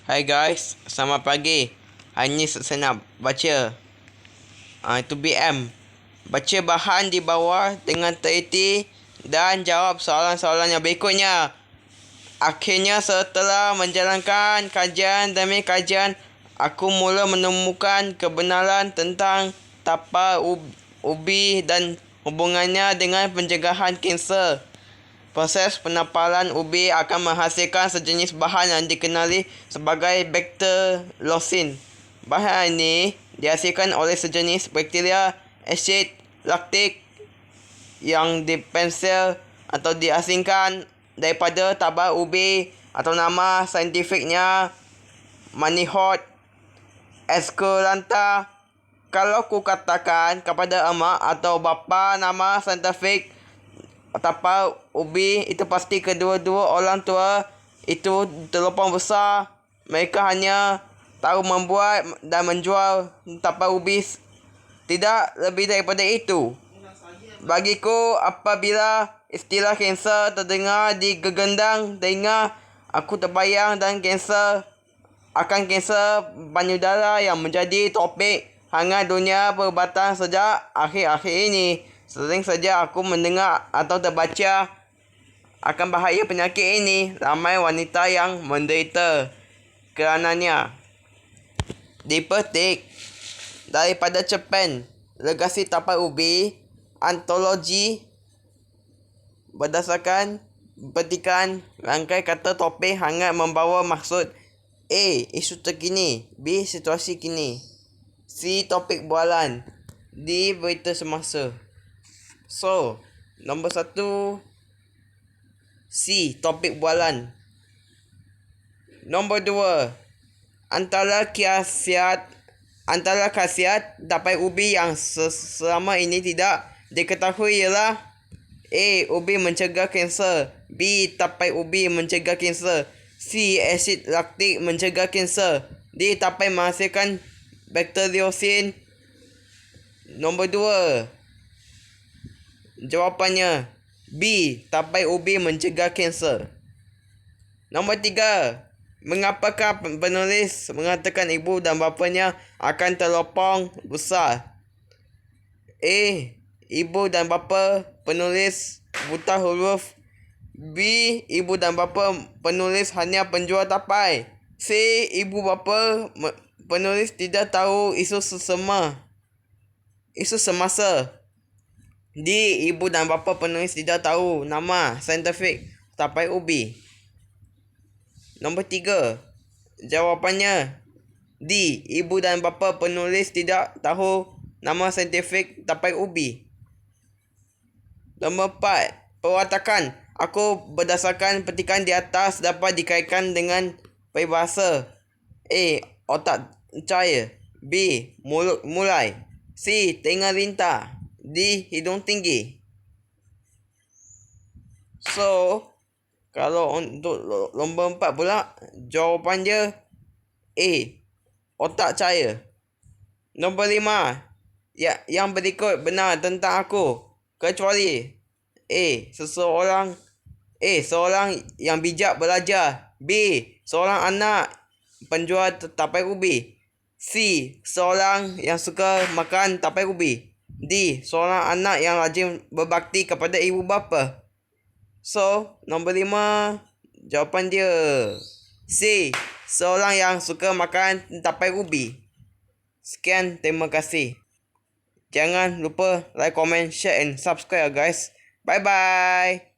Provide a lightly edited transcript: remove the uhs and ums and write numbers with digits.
Hai guys, selamat pagi. Hari ni saya nak baca itu BM. Baca bahan di bawah dengan teliti dan jawab soalan-soalan yang berikutnya. Akhirnya setelah menjalankan kajian demi kajian, aku mula menemukan kebenaran tentang tapal ubi dan hubungannya dengan pencegahan kanser. Proses penapalan ubi akan menghasilkan sejenis bahan yang dikenali sebagai bacteriosin. Bahan ini dihasilkan oleh sejenis bakteria asid laktik yang dipensil atau diasingkan daripada tabal ubi atau nama saintifiknya Manihot esculenta. Kalau ku katakan kepada emak atau bapa nama saintifik tapal ubi, itu pasti kedua-dua orang tua itu terlampau besar. Mereka hanya tahu membuat dan menjual tapal ubi, tidak lebih daripada itu. Bagiku, apabila istilah kanser terdengar digegendang telinga, aku terbayang dan kanser payudara yang menjadi topik hangat dunia perubatan sejak akhir-akhir ini. Sering saja aku mendengar atau terbaca akan bahaya penyakit ini. Ramai wanita yang menderita kerananya. Dipetik daripada cerpen Legasi Tapal Ubi, antologi berdasarkan petikan rangkai kata topik hangat membawa maksud A. Isu terkini, B. Situasi kini, C. Topik bualan, D. Berita semasa. So, nombor 1, C. Topik bualan. Nombor 2, antara khasiat tapal ubi yang selama ini tidak diketahui ialah A. Ubi mencegah kanser, B. Tapal ubi mencegah kanser, C. Asid laktik mencegah kanser, D. Tapal menghasilkan bakteriosin. Nombor 2, jawapannya B. Tapal ubi mencegah kanser. Nombor 3, mengapakah penulis mengatakan ibu dan bapanya akan terlopong besar? A. Ibu dan bapa penulis buta huruf. B. Ibu dan bapa penulis hanya penjual tapal. C. Ibu bapa penulis tidak tahu isu semasa. D. Ibu dan bapa penulis tidak tahu nama saintifik tapal ubi. Nombor 3, jawapannya D. Ibu dan bapa penulis tidak tahu nama saintifik tapal ubi. Nombor 4, perwatakan aku berdasarkan petikan di atas dapat dikaitkan dengan peribahasa. A. Otak cahaya, B. Mulut mulai, C. Telinga lintah, D. Hidung tinggi. So, kalau untuk nombor 4 pula, jawapan dia A. Otak cahaya. Nombor 5, yang berikut benar tentang aku, kecuali A. Seorang yang bijak belajar, B. Seorang anak penjual tapal ubi, C. Seorang yang suka makan tapal ubi, D. Seorang anak yang rajin berbakti kepada ibu bapa. So, nombor 5, jawapan dia C. Seorang yang suka makan tapal ubi. Sekian, terima kasih. Jangan lupa like, comment, share and subscribe guys. Bye bye.